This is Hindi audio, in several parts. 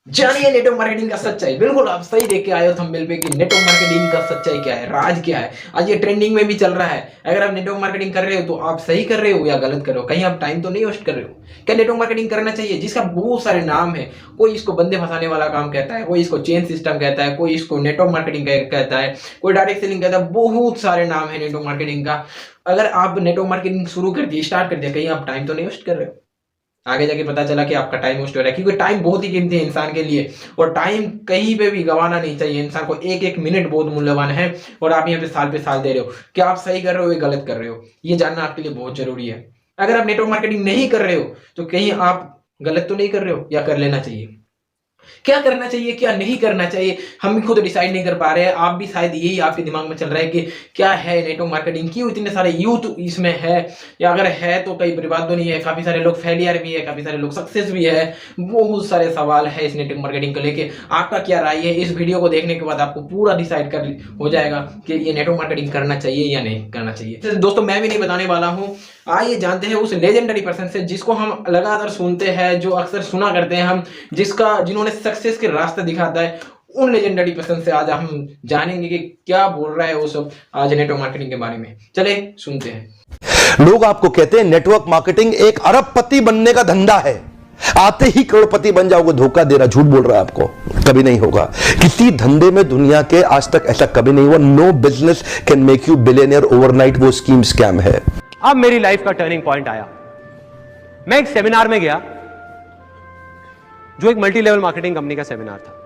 जानिए नेटवर्क मार्केटिंग का सच्चाई। बिल्कुल आप सही देख के आए हो थंबनेल पे कि नेटवर्क मार्केटिंग का सच्चाई क्या है, राज क्या है। आज ये ट्रेंडिंग में भी चल रहा है। अगर आप नेटवर्क मार्केटिंग कर रहे हो तो आप सही कर रहे हो या गलत कर रहे हो, कहीं आप टाइम तो नहीं वेस्ट कर रहे हो। क्या नेटवर्क मार्केटिंग करना चाहिए, जिसका बहुत सारे नाम है। कोई इसको बंदे फंसाने वाला काम कहता है, कोई इसको चेन सिस्टम कहता है, कोई इसको नेटवर्क मार्केटिंग कहता है, कोई डायरेक्ट सेलिंग कहता है। बहुत सारे नाम है नेटवर्क मार्केटिंग का। अगर आप नेटवर्क मार्केटिंग शुरू कर दिए, स्टार्ट कर दिया, कहीं आप टाइम तो नहीं वेस्ट कर रहे हो। आगे जाके पता चला कि आपका टाइम वेस्ट हो रहा है, क्योंकि टाइम बहुत ही कीमती है इंसान के लिए। और टाइम कहीं पे भी गंवाना नहीं चाहिए। इंसान को एक एक मिनट बहुत मूल्यवान है। और आप यहाँ पे साल दे रहे हो, क्या आप सही कर रहे हो या गलत कर रहे हो, ये जानना आपके लिए बहुत जरूरी है। अगर आप नेटवर्क मार्केटिंग नहीं कर रहे हो तो कहीं आप गलत तो नहीं कर रहे हो, या कर लेना चाहिए। क्या करना चाहिए क्या नहीं करना चाहिए, हम भी खुद डिसाइड नहीं कर पा रहे हैं। आप भी शायद यही आपके दिमाग में चल रहा है कि क्या है नेटवर्क मार्केटिंग, क्यों इतने सारे यूथ इसमें है, या अगर है तो कहीं बर्बाद तो नहीं है। काफी सारे लोग फेलियर भी है, काफी सारे लोग सक्सेस भी है। बहुत सारे सवाल है इस नेटवर्क मार्केटिंग को लेके। आपका क्या राय है, इस वीडियो को देखने के बाद आपको पूरा डिसाइड कर हो जाएगा कि ये नेटवर्क मार्केटिंग करना चाहिए या नहीं करना चाहिए। दोस्तों मैं भी नहीं बताने वाला हूँ, आइए जानते हैं उस लेजेंडरी पर्सन से जिसको हम लगातार सुनते हैं, जो अक्सर सुना करते हैं हम, जिन्होंने सक्सेस के रास्ते दिखाता है। उन लेजेंडरी पर्सन से आज हम जानेंगे कि क्या बोल रहा है वो सब आज नेटवर्क मार्केटिंग के बारे में। चले सुनते हैं। लोग आपको कहते हैं नेटवर्क मार्केटिंग एक अरबपति बनने का धंधा है, आते ही करोड़पति बन जाओगे। धोखा दे रहा, झूठ बोल रहा है आपको, कभी नहीं होगा। किसी धंधे में दुनिया के आज तक ऐसा कभी नहीं हुआ। No business can make you billionaire overnight. वो स्कीम स्कैम है। अब मेरी लाइफ का टर्निंग पॉइंट आया। मैं एक सेमिनार में गया जो एक मल्टी लेवल मार्केटिंग कंपनी का सेमिनार था।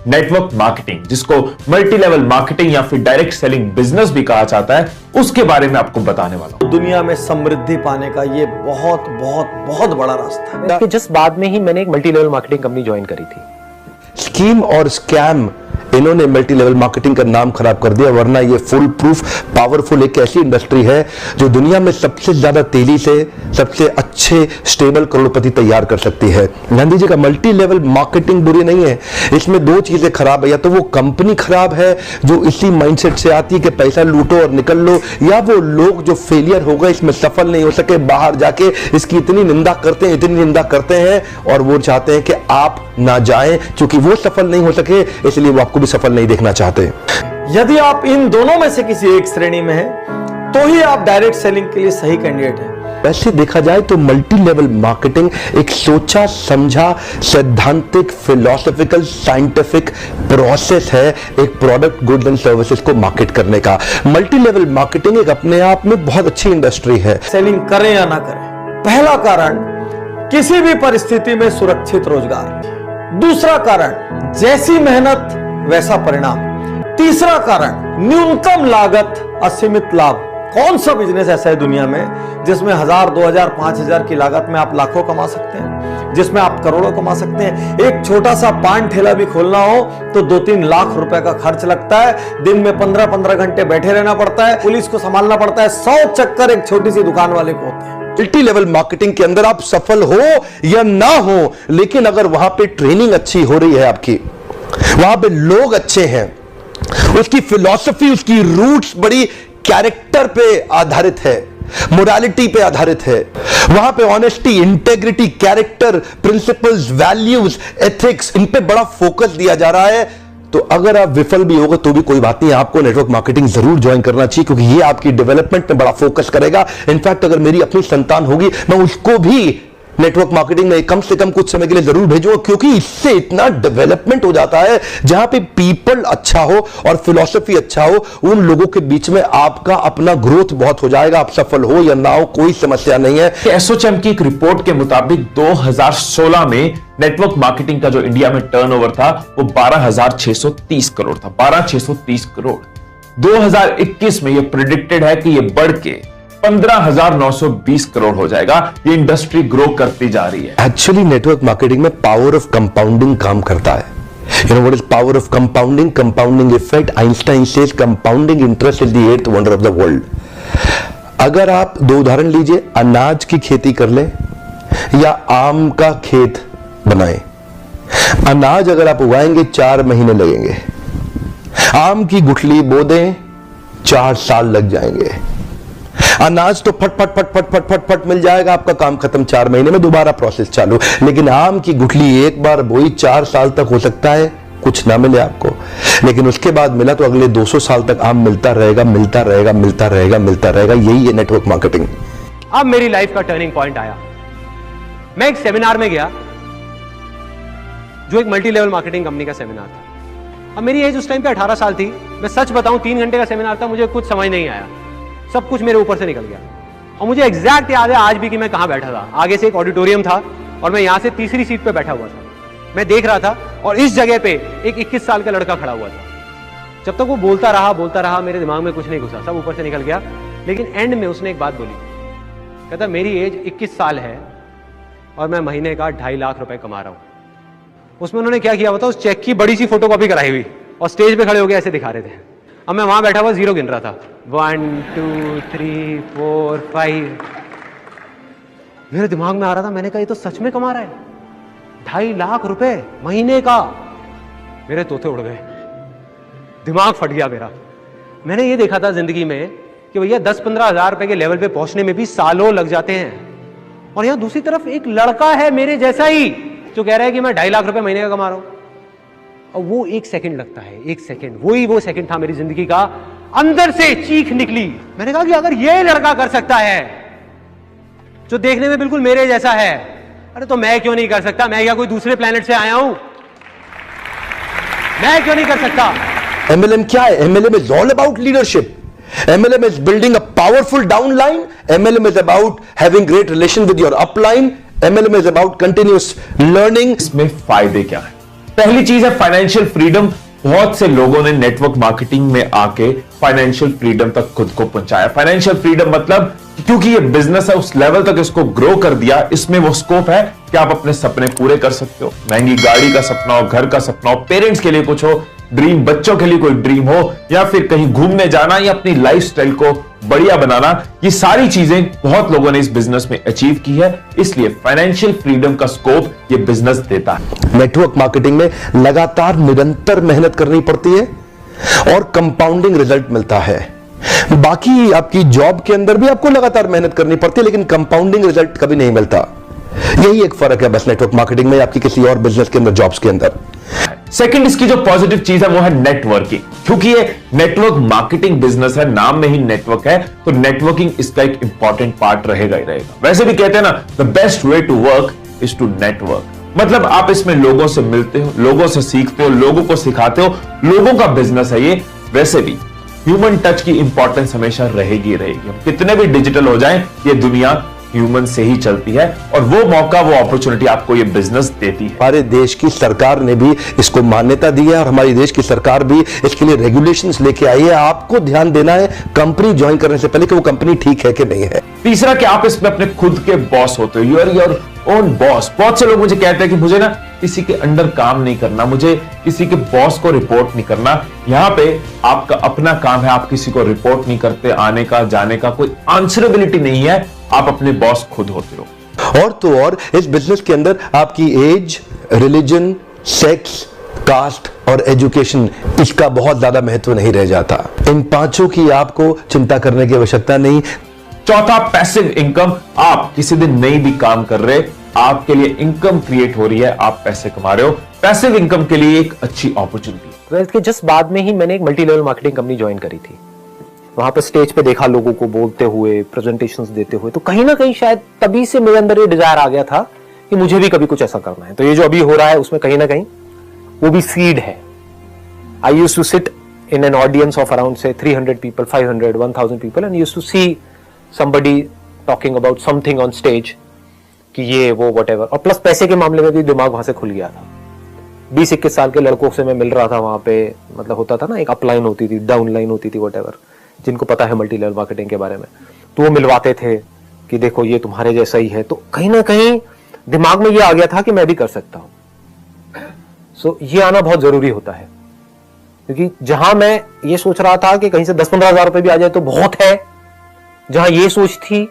नेटवर्क मार्केटिंग, जिसको मल्टी लेवल मार्केटिंग या फिर डायरेक्ट सेलिंग बिजनेस भी कहा जाता है, उसके बारे में आपको बताने वाला हूं। दुनिया में समृद्धि पाने का ये बहुत बहुत बहुत बड़ा रास्ता है। इसके जस्ट बाद में ही मैंने एक multi level marketing company join करी थी। स्कीम और स्कैम, इन्होंने मल्टी लेवल मार्केटिंग का नाम खराब कर दिया, वरना ये फुल प्रूफ पावरफुल एक ऐसी इंडस्ट्री है जो दुनिया में सबसे ज्यादा तेजी से सबसे अच्छे स्टेबल करोड़पति तैयार कर सकती है। गांधी जी का मल्टी लेवल मार्केटिंग बुरी नहीं है, इसमें दो चीजें खराब है। या तो वो कंपनी खराब है जो इसी माइंडसेट से आती है कि पैसा लूटो और निकल लो, या वो लोग जो फेलियर हो गए, इसमें सफल नहीं हो सके, बाहर जाके इसकी इतनी निंदा करते हैं और वो चाहते हैं कि आप ना जाएं, क्योंकि वो सफल नहीं हो सके इसलिए वो आपको भी सफल नहीं देखना चाहते। यदि आप इन दोनों में से किसी एक श्रेणी में हैं, तो ही आप डायरेक्ट सेलिंग के लिए सही कैंडिडेट हैं। वैसे देखा जाए तो मल्टी लेवल मार्केटिंग एक सोचा समझा सैद्धांतिक फिलोसॉफिकल साइंटिफिक प्रोसेस है एक प्रोडक्ट गुड एंड सर्विसेज को मार्केट करने का। मल्टी लेवल मार्केटिंग एक अपने आप में बहुत अच्छी इंडस्ट्री है। सेलिंग करें या ना करें, पहला कारण किसी भी परिस्थिति में सुरक्षित रोजगार। दूसरा कारण जैसी मेहनत वैसा परिणाम। तीसरा कारण न्यूनतम लागत असीमित लाभ। कौन सा बिजनेस ऐसा है दुनिया में जिसमें 1000, 2000, 5000 की लागत में आप लाखों कमा सकते हैं, जिसमें आप करोड़ों कमा सकते हैं। एक छोटा सा पान ठेला भी खोलना हो तो 2-3 लाख रुपए का खर्च लगता है। दिन में 15-15 घंटे बैठे रहना पड़ता है, पुलिस को संभालना पड़ता है। 100 चक्कर एक छोटी सी दुकान वाले को होते हैं। मल्टी लेवल मार्केटिंग के अंदर आप सफल हो या ना हो, लेकिन अगर वहां पे ट्रेनिंग अच्छी हो रही है आपकी, वहां पे लोग अच्छे हैं, उसकी फिलॉसफी उसकी रूट्स बड़ी कैरेक्टर पे आधारित है, मोरालिटी पे आधारित है, वहां पे honesty, integrity, character, principles, values, ethics, इन पे बड़ा फोकस दिया जा रहा है, तो अगर आप विफल भी होगा तो भी कोई बात नहीं, आपको नेटवर्क मार्केटिंग जरूर ज्वाइन करना चाहिए, क्योंकि ये आपकी डेवलपमेंट में बड़ा फोकस करेगा। इनफैक्ट अगर मेरी अपनी संतान होगी, मैं उसको भी नेटवर्क मार्केटिंग में कम से कम कुछ समय के लिए जरूर भेजूंगा, क्योंकि इससे इतना डेवलपमेंट हो जाता है। जहां पे पीपल अच्छा हो और फिलॉसफी अच्छा हो, उन लोगों के बीच में आपका अपना ग्रोथ बहुत हो जाएगा। आप सफल हो या ना हो कोई समस्या नहीं है। एसोचैम की एक रिपोर्ट के मुताबिक 2016 में नेटवर्क मार्केटिंग का जो इंडिया में टर्नओवर था वो 12,630 करोड़ था। 12,630 करोड़। 2021 में यह प्रिडिक्टेड है कि यह बढ़ के 15,920 करोड़ हो जाएगा। ये इंडस्ट्री ग्रो करती जा रही है। एक्चुअली नेटवर्क मार्केटिंग में पावर ऑफ कंपाउंडिंग काम करता है। You know what is power of compounding? Compounding effect. Einstein says compounding interest is the eighth wonder of the world. अगर आप दो उदाहरण लीजिए, अनाज की खेती कर ले या आम का खेत बनाएं। अनाज अगर आप उगाएंगे 4 महीने लगेंगे, आम की गुठली बो दें 4 साल लग जाएंगे। अनाज तो फट फट फट फट फट फट फट मिल जाएगा, आपका काम खत्म, 4 महीने में दोबारा प्रोसेस चालू। लेकिन आम की गुठली एक बार बोई 4 साल तक हो सकता है कुछ ना मिले आपको, लेकिन उसके बाद मिला तो अगले 200 साल तक आम मिलता रहेगा, मिलता रहेगा, मिलता रहेगा, मिलता रहेगा। यही है नेटवर्क मार्केटिंग। अब मेरी लाइफ का टर्निंग पॉइंट आया। मैं एक सेमिनार में गया जो एक मल्टी लेवल मार्केटिंग कंपनी का सेमिनार था। अब मेरी एज उस टाइम पे 18 साल थी। मैं सच बताऊं 3 घंटे का सेमिनार था, मुझे कुछ समझ नहीं आया, सब कुछ मेरे ऊपर से निकल गया। और मुझे एग्जैक्ट याद है आज भी कि मैं कहां बैठा था। आगे से एक ऑडिटोरियम था और मैं यहां से तीसरी सीट पे बैठा हुआ था। मैं देख रहा था और इस जगह पे एक 21 साल का लड़का खड़ा हुआ था। जब तक वो बोलता रहा मेरे दिमाग में कुछ नहीं घुसा, सब ऊपर से निकल गया। लेकिन एंड में उसने एक बात बोली, कहता मेरी एज 21 साल है और मैं महीने का 2.5 लाख रुपए कमा रहा हूं। उसमें उन्होंने क्या किया होता, उस चेक की बड़ी सी फोटोकॉपी कराई हुई और स्टेज पे खड़े होकर ऐसे दिखा रहे थे। अब मैं वहां बैठा हुआ 0 गिन रहा था, 1 2 3 4 5। मेरे दिमाग में आ रहा था, मैंने कहा ये तो सच में कमा रहा है 2.5 लाख रुपए महीने का। मेरे तोते उड़ गए, दिमाग फट गया मेरा। मैंने ये देखा था जिंदगी में कि भैया 10-15 हजार रुपए के लेवल पे पहुंचने में भी सालों लग जाते हैं, और यहां दूसरी तरफ एक लड़का है मेरे जैसा ही जो कह रहा है कि मैं 2.5 लाख रुपए महीने का कमा रहा हूं। और वो 1 सेकंड लगता है, 1 सेकंड, वो सेकंड था मेरी जिंदगी का। अंदर से चीख निकली। मैंने कहा कि अगर ये लड़का कर सकता है जो देखने में बिल्कुल मेरे जैसा है, अरे तो मैं क्यों नहीं कर सकता? मैं क्या कोई दूसरे प्लेनेट से आया हूं? मैं क्यों नहीं कर सकता? MLM क्या है? MLM is all about leadership. MLM is building a powerful downline. MLM is about having great relation with your upline. MLM is about continuous learning. इसमें फायदे क्या है? पहली चीज है फाइनेंशियल फ्रीडम। बहुत से लोगों ने नेटवर्क मार्केटिंग में आके फाइनेंशियल फ्रीडम तक खुद को पहुंचाया। फाइनेंशियल फ्रीडम मतलब क्योंकि ये बिजनेस है, उस लेवल तक इसको ग्रो कर दिया। इसमें वो स्कोप है कि आप अपने सपने पूरे कर सकते हो। महंगी गाड़ी का सपना हो, घर का सपना हो, पेरेंट्स के लिए कुछ हो, ड्रीम, बच्चों के लिए कोई ड्रीम हो, या फिर कहीं घूमने जाना या अपनी लाइफस्टाइल को बढ़िया बनाना, ये सारी चीजें बहुत लोगों ने इस बिजनेस में अचीव की है। इसलिए फाइनेंशियल फ्रीडम का स्कोप ये बिजनेस देता है। नेटवर्क मार्केटिंग में लगातार निरंतर मेहनत करनी पड़ती है और कंपाउंडिंग रिजल्ट मिलता है। बाकी आपकी जॉब के अंदर भी आपको लगातार मेहनत करनी पड़ती है, लेकिन कंपाउंडिंग रिजल्ट कभी नहीं मिलता। यही एक फर्क है बस नेटवर्क मार्केटिंग में आपकी किसी और बिजनेस के अंदर, जॉब्स के अंदर। सेकंड, इसकी जो पॉजिटिव चीज है वो है नेटवर्किंग। क्योंकि ये नेटवर्क मार्केटिंग बिजनेस है, नाम में ही नेटवर्क है, तो नेटवर्किंग इसका एक इंपॉर्टेंट पार्ट रहेगा ही रहेगा। वैसे भी कहते हैं ना, the best way to work is to network. मतलब आप इसमें लोगों से मिलते हो, लोगों से सीखते हो, लोगों को सिखाते हो, लोगों का बिजनेस है ये। वैसे भी ह्यूमन टच की इंपॉर्टेंस हमेशा रहेगी रहेगी। हम कितने भी डिजिटल हो जाएं, ये दुनिया ह्यूमन से ही चलती है, और वो मौका, वो अपॉर्चुनिटी आपको ये बिजनेस देती है। हमारे देश की सरकार ने भी इसको मान्यता दी है और हमारी देश की सरकार भी इसके लिए रेगुलेशंस लेके आई है। आपको ध्यान देना है कंपनी ज्वाइन करने से पहले कि वो कंपनी ठीक है कि नहीं है। तीसरा कि आप इसमें अपने खुद के बॉस होते हो, you are your own boss. बहुत से लोग मुझे कहते हैं कि मुझे ना किसी के अंडर काम नहीं करना, मुझे किसी के बॉस को रिपोर्ट नहीं करना। यहां पे आपका अपना काम है, आप किसी को रिपोर्ट नहीं करते, आने का जाने का कोई आंसरेबिलिटी नहीं है, आप अपने बॉस खुद होते हो। और तो और इस बिजनेस के अंदर आपकी एज, रिलीजन, सेक्स, कास्ट और एजुकेशन, इसका बहुत ज्यादा महत्व नहीं रह जाता। इन पांचों की आपको चिंता करने की आवश्यकता नहीं। चौथा, पैसिव इनकम। आप किसी दिन नहीं भी काम कर रहे, आपके लिए इनकम क्रिएट हो रही है, आप पैसे कमा रहे हो। पैसिव इनकम के लिए एक अच्छी अपॉर्चुनिटी। 12th के जस्ट बाद में ही मैंने एक multi level marketing company join करी थी। वहां पर स्टेज पे देखा लोगों को बोलते हुए, प्रेजेंटेशंस देते हुए, तो कहीं ना कहीं शायद तभी से मेरे अंदर ये डिजायर आ गया था कि मुझे भी कभी कुछ ऐसा करना है। तो ये जो अभी हो रहा है उसमें कहीं ना कहीं वो भी सीड है। I used to sit in an audience of around से 300 people, 500, 1000 people, and used to see somebody talking about something on stage कि ये वो whatever। और प्लस पैसे के मामले में भी दिमाग वहां से खुल गया था। 20-21 साल के लड़कों से मैं मिल रहा था वहां पे। मतलब होता था ना, एक अपलाइन होती थी, डाउन लाइन होती थी, whatever, जिनको पता है मल्टी लेवल मार्केटिंग के बारे में, तो वो मिलवाते थे कि देखो ये तुम्हारे जैसा ही है। तो कहीं ना कहीं दिमाग में ये आ गया था कि मैं भी कर सकता हूं। सो ये आना बहुत जरूरी होता है, क्योंकि जहां मैं ये सोच रहा था कि कहीं से 10-15 हजार रुपए भी आ जाए तो बहुत है, जहां ये सोच थी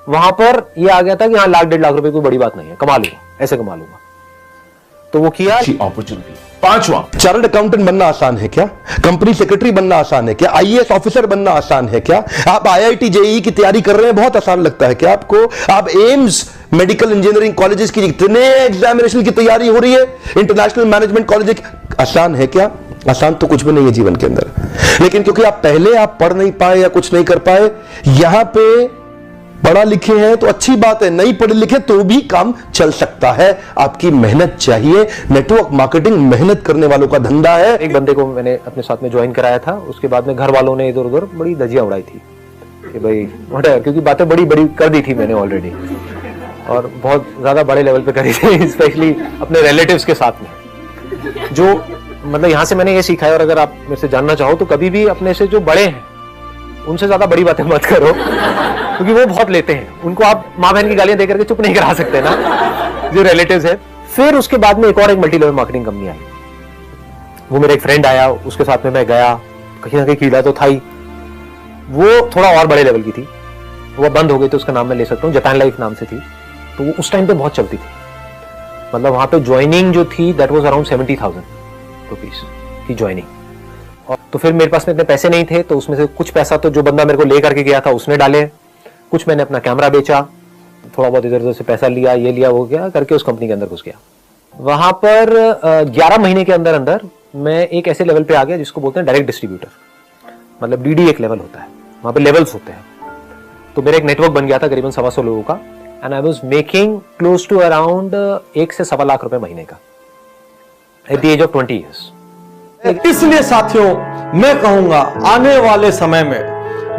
वहां पर ये आ गया था कि हाँ 1-1.5 लाख रुपए कोई बड़ी बात नहीं है, कमा लूंगा, ऐसे कमा लूंगा। तो वो किया। अपॉर्चुनिटी। पांचवा, चार्टर्ड अकाउंटेंट बनना आसान है क्या? कंपनी सेक्रेटरी बनना आसान है क्या? आईएएस ऑफिसर बनना आसान है क्या? आप आईआईटी जेईई की तैयारी कर रहे हैं, बहुत आसान लगता है क्या आपको? आप एम्स मेडिकल इंजीनियरिंग कॉलेजेस की कितने एग्जामिनेशन की तैयारी हो रही है, इंटरनेशनल मैनेजमेंट कॉलेज, आसान है क्या? आसान तो कुछ भी नहीं है जीवन के अंदर। लेकिन क्योंकि आप पहले पढ़ नहीं पाए या कुछ नहीं कर पाए, यहां पे पढ़ा लिखे हैं तो अच्छी बात है, नहीं पढ़े लिखे तो भी काम चल सकता है। आपकी मेहनत चाहिए। नेटवर्क मार्केटिंग मेहनत करने वालों का धंधा है। एक बंदे को मैंने अपने साथ में ज्वाइन कराया था, उसके बाद में घर वालों ने इधर उधर बड़ी धज्जियां उड़ाई थी कि भाई व्हाटएवर, क्योंकि बातें बड़ी बड़ी कर दी थी मैंने ऑलरेडी, और बहुत ज्यादा बड़े लेवल पे करी थी, स्पेशली अपने रिलेटिव्स के साथ में। जो मतलब यहाँ से मैंने ये सीखा है, और अगर आप मेरे से जानना चाहो तो कभी भी अपने से जो बड़े हैं उनसे ज्यादा बड़ी बातें मत करो, क्योंकि वो बहुत लेते हैं। उनको आप माँ बहन की गालियां देकर के चुप नहीं करा सकते ना, जो रिलेटिव्स है। फिर उसके बाद में एक और मल्टी लेवल मार्केटिंग कंपनी आई, वो मेरा एक फ्रेंड आया, उसके साथ में मैं गया, कहीं ना कहीं कीड़ा तो था ही। वो थोड़ा और बड़े लेवल की थी, वो बंद हो गई तो उसका नाम मैं ले सकता हूँ, जापान लाइफ नाम से थी। तो वो उस टाइम पे बहुत चलती थी, मतलब वहां पे ज्वाइनिंग जो थी दैट वाज अराउंड 70,000 रुपीज की ज्वाइनिंग। और तो फिर मेरे पास में इतने पैसे नहीं थे, तो उसमें से कुछ पैसा तो जो बंदा मेरे को ले करके गया था उसने डाले, कुछ मैंने अपना कैमरा बेचा, थोड़ा बहुत इधर उधर से पैसा लिया, ये लिया वो गया करके उस कंपनी के अंदर घुस गया। वहां पर 11 महीने के अंदर अंदर मैं एक ऐसे लेवल पे आ गया जिसको बोलते हैं डायरेक्ट डिस्ट्रीब्यूटर, मतलब डीडी एक लेवल होता है, वहां पे लेवल्स होते हैं। तो मेरा एक नेटवर्क बन गया था करीबन 125 लोगों का, and I was making close to around 1 से 1.25 लाख रुपए महीने का at the age of 20 years. इसलिए साथियों मैं कहूंगा आने वाले समय में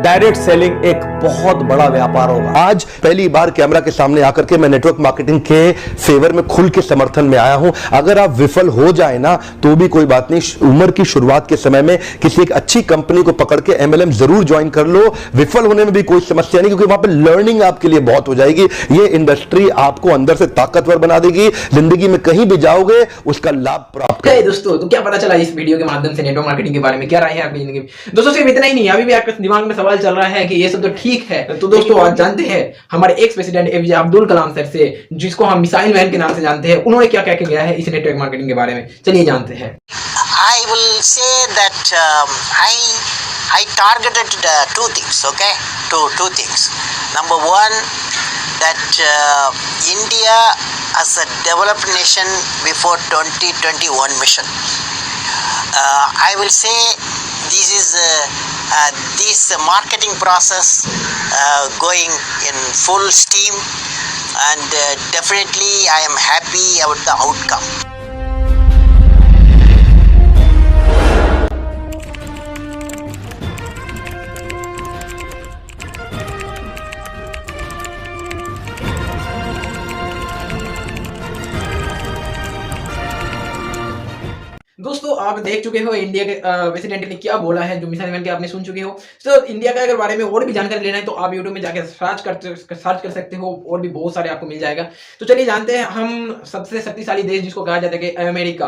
डायरेक्ट सेलिंग एक बहुत बड़ा व्यापार होगा। आज पहली बार कैमरा के सामने आकर के मैं नेटवर्क मार्केटिंग के फेवर में खुल के समर्थन में आया हूं। अगर आप विफल हो जाए ना तो भी कोई बात नहीं, उम्र की शुरुआत के समय में किसी एक अच्छी कंपनी को पकड़ के एमएलएम जरूर ज्वाइन कर लो। विफल होने में भी कोई समस्या नहीं, क्योंकि वहां पर लर्निंग आपके लिए बहुत हो जाएगी। ये इंडस्ट्री आपको अंदर से ताकतवर बना देगी, जिंदगी में कहीं भी जाओगे उसका लाभ प्राप्त करें। दोस्तों, तो क्या पता चला इस वीडियो के माध्यम से नेटवर्क मार्केटिंग के बारे में? क्या राय है आपकी जिंदगी में? दोस्तों सिर्फ इतना ही नहीं, अभी भी आपके दिमाग में सवाल चल रहा है कि ये सब तो ठीक है, तो दोस्तों आज जानते हैं हमारे ex president APJ Abdul Kalam sir से, जिसको हम मिसाइल मैन के नाम से जानते हैं, उन्होंने क्या कह के गया है इस नेटवर्क मार्केटिंग के बारे में। चलिए जानते हैं। I will say that I targeted two things, okay? Two things. Number one, that India as a developed nation before 2021 mission. I will say this marketing process going in full steam, and definitely I am happy about the outcome. दोस्तों आप देख चुके हो इंडिया के प्रेसिडेंट ने क्या बोला है, जो मिसाइल मैन के आपने सुन चुके हो। तो इंडिया का अगर बारे में और भी जानकारी लेना है तो आप यूट्यूब में जाकर सर्च कर सकते हो, और भी बहुत सारे आपको मिल जाएगा। तो चलिए जानते हैं, हम सबसे शक्तिशाली देश जिसको कहा जाता है कि अमेरिका,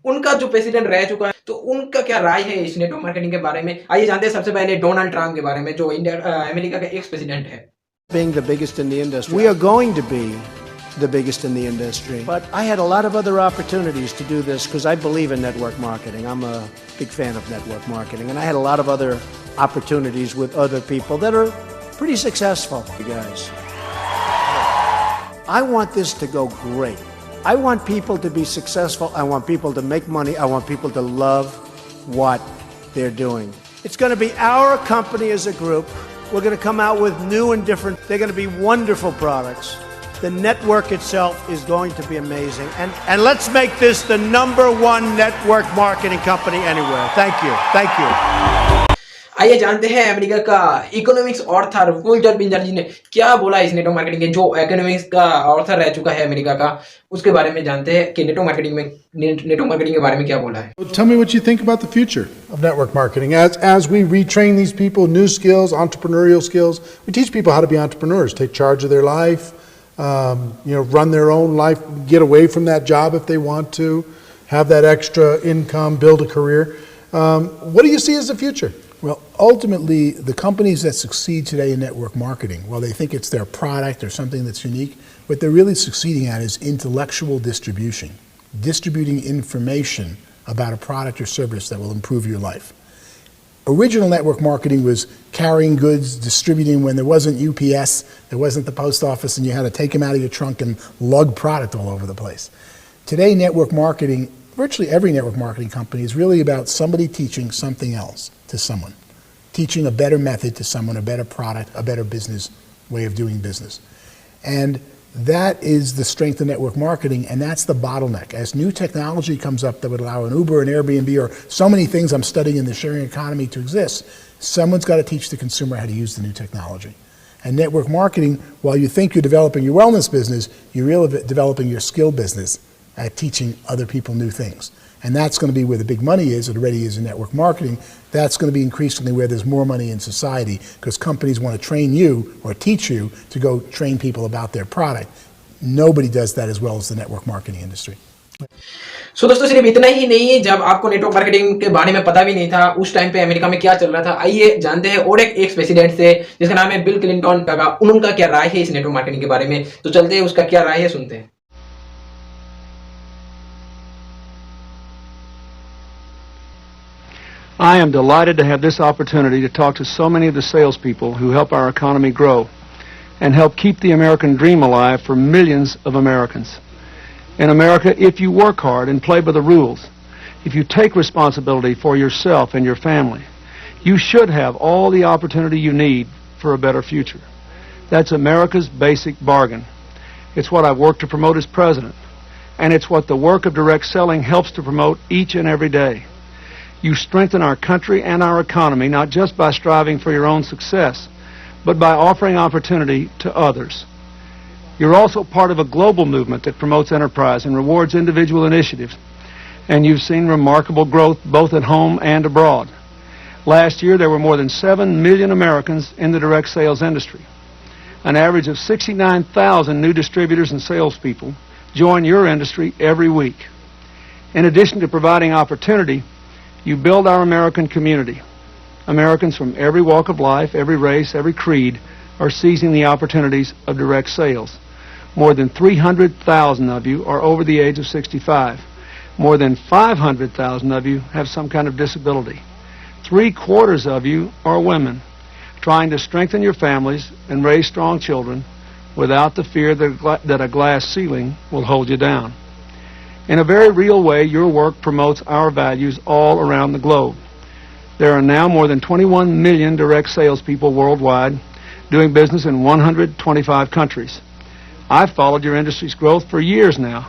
उनका जो प्रेसिडेंट रह चुका है, तो उनका क्या राय है इस नेटवर्क मार्केटिंग के बारे में। आइए जानते हैं सबसे पहले डोनाल्ड ट्रंप के बारे में, जो अमेरिका का एक्स प्रेसिडेंट है। Being the biggest in the industry. We are going to be the biggest in the industry. But I had a lot of other opportunities to do this because I believe in network marketing. I'm a big fan of network marketing. And I had a lot of other opportunities with other people that are pretty successful, you guys. I want this to go great. I want people to be successful. I want people to make money. I want people to love what they're doing. It's going to be our company as a group. We're going to come out with new and different. They're going to be wonderful products. The network itself is going to be amazing. And let's make this the #1 network marketing company anywhere. Thank you. Thank you. आइए जानते हैं अमेरिका का इकोनॉमिक्स ऑर्थर वोल्टर पिंजर जी ने क्या बोला इस नेटवर्क मार्केटिंग के, जो इकोनॉमिक्स का ऑर्थर रह चुका है अमेरिका का, उसके बारे में जानते हैं कि नेटवर्क मार्केटिंग के बारे में क्या बोला है। Tell me what you think about the future of network marketing. As we retrain these people, new skills, entrepreneurial skills, we teach people how to be entrepreneurs, take charge of their life, run their own life, get away from that job if they want to, have that extra income, build a career. What do you see as the future? Well, ultimately, the companies that succeed today in network marketing, while they think it's their product or something that's unique, what they're really succeeding at is intellectual distribution. distributing information about a product or service that will improve your life. Original network marketing was carrying goods, distributing when there wasn't UPS, there wasn't the post office, and you had to take them out of your trunk and lug product all over the place. Today, network marketing, virtually every network marketing company, is really about somebody teaching something else to someone, teaching a better method to someone, a better product, a better business way of doing business. And that is the strength of network marketing, and that's the bottleneck. As new technology comes up that would allow an Uber, an Airbnb, or so many things I'm studying in the sharing economy to exist, someone's got to teach the consumer how to use the new technology. And network marketing, while you think you're developing your wellness business, you're really developing your skill business at teaching other people new things. And that's going to be where the big money is. It already is in network marketing. That's going to be increasingly where there's more money in society, because companies want to train you or teach you to go train people about their product. Nobody does that as well as the network marketing industry. सो दोस्तों सिर्फ इतना ही नहीं है, जब आपको नेटवर्क मार्केटिंग के बारे में पता भी नहीं था उस टाइम पे अमेरिका में क्या चल रहा था, आइए जानते हैं और एक एक्स प्रेसिडेंट से जिसका नाम है बिल क्लिंटन का, उनका क्या राय है इस नेटवर्क मार्केटिंग के बारे में। तो चलते हैं उसका क्या राय है, सुनते हैं। I am delighted to have this opportunity to talk to so many of the salespeople who help our economy grow and help keep the American dream alive for millions of Americans. In America, if you work hard and play by the rules, if you take responsibility for yourself and your family, you should have all the opportunity you need for a better future. That's America's basic bargain. It's what I've worked to promote as president, and it's what the work of direct selling helps to promote each and every day. You strengthen our country and our economy not just by striving for your own success, but by offering opportunity to others. You're also part of a global movement that promotes enterprise and rewards individual initiatives, and you've seen remarkable growth both at home and abroad. Last year, there were more than 7 million Americans in the direct sales industry. An average of 69,000 new distributors and salespeople join your industry every week. In addition to providing opportunity, you build our American community. Americans from every walk of life, every race, every creed are seizing the opportunities of direct sales. More than 300,000 of you are over the age of 65. More than 500,000 of you have some kind of disability. 3/4 of you are women, trying to strengthen your families and raise strong children without the fear that a glass ceiling will hold you down. In a very real way, your work promotes our values all around the globe. There are now more than 21 million direct salespeople worldwide doing business in 125 countries. I've followed your industry's growth for years now,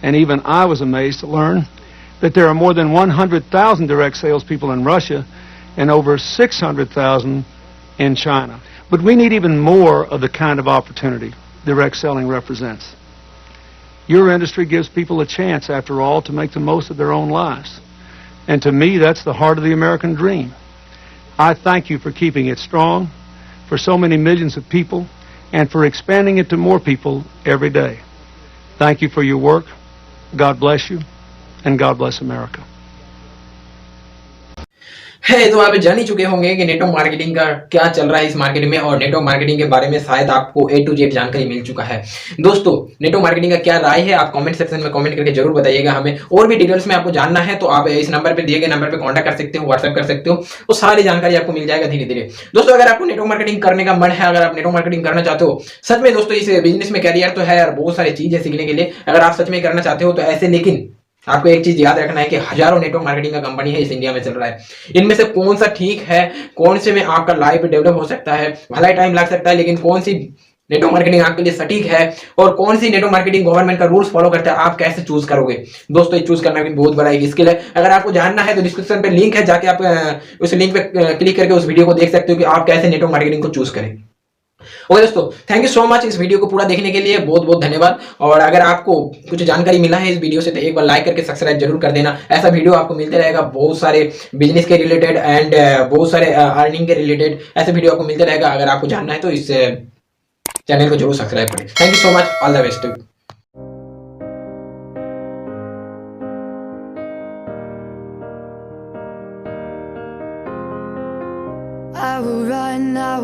and even I was amazed to learn that there are more than 100,000 direct salespeople in Russia and over 600,000 in China. But we need even more of the kind of opportunity direct selling represents. Your industry gives people a chance, after all, to make the most of their own lives. And to me, that's the heart of the American dream. I thank you for keeping it strong for so many millions of people and for expanding it to more people every day. Thank you for your work. God bless you, and God bless America. है तो आप जान ही चुके होंगे कि नेटवर्क मार्केटिंग का क्या चल रहा है इस मार्केट में, और नेटवर्क मार्केटिंग के बारे में शायद आपको A to Z जानकारी मिल चुका है। दोस्तों, नेटवर्क मार्केटिंग का क्या राय है आप कमेंट सेक्शन में कमेंट करके जरूर बताइएगा हमें। और भी डिटेल्स में आपको जानना है तो आप इस नंबर पे दिए गए नंबर पे कांटेक्ट कर सकते हो, व्हाट्सएप कर सकते हो, तो सारी जानकारी आपको मिल जाएगा धीरे धीरे। दोस्तों, अगर आपको नेटवर्क मार्केटिंग करने का मन है, अगर आप नेटवर्क मार्केटिंग करना चाहते हो, सच में दोस्तों इस बिजनेस में कैरियर तो है यार, बहुत सारी चीज है सीखने के लिए। अगर आप सच में करना चाहते हो तो ऐसे, लेकिन आपको एक चीज याद रखना है कि हजारों नेटवर्क मार्केटिंग का कंपनी है इस इंडिया में चल रहा है। इनमें से कौन सा ठीक है, कौन से में आपका लाइफ डेवलप हो सकता है, भला टाइम लग सकता है, लेकिन कौन सी नेटवर्क मार्केटिंग आपके लिए सटीक है और कौन सी नेटवर्क मार्केटिंग गवर्नमेंट का रूल्स फॉलो करता है, आप कैसे चूज करोगे। दोस्तों, ये चूज करना भी बहुत बड़ा एक स्किल है। अगर आपको जानना है तो डिस्क्रिप्शन पे लिंक है, जाके आप उस लिंक पे क्लिक करके उस वीडियो को देख सकते हो कि आप कैसे नेटवर्क मार्केटिंग को चूज करें। ओके दोस्तों, थैंक यू सो मच इस वीडियो को पूरा देखने के लिए, बहुत बहुत धन्यवाद। और अगर आपको कुछ जानकारी मिला है इस वीडियो से तो एक बार लाइक करके सब्सक्राइब जरूर कर देना। ऐसा वीडियो आपको मिलते रहेगा, बहुत सारे बिजनेस के रिलेटेड एंड बहुत सारे अर्निंग के रिलेटेड ऐसे वीडियो आपको मिलते रहेगा। अगर आपको जानना है तो इस चैनल को जरूर सब्सक्राइब करें। Thank you so much, all the best. I will run, I will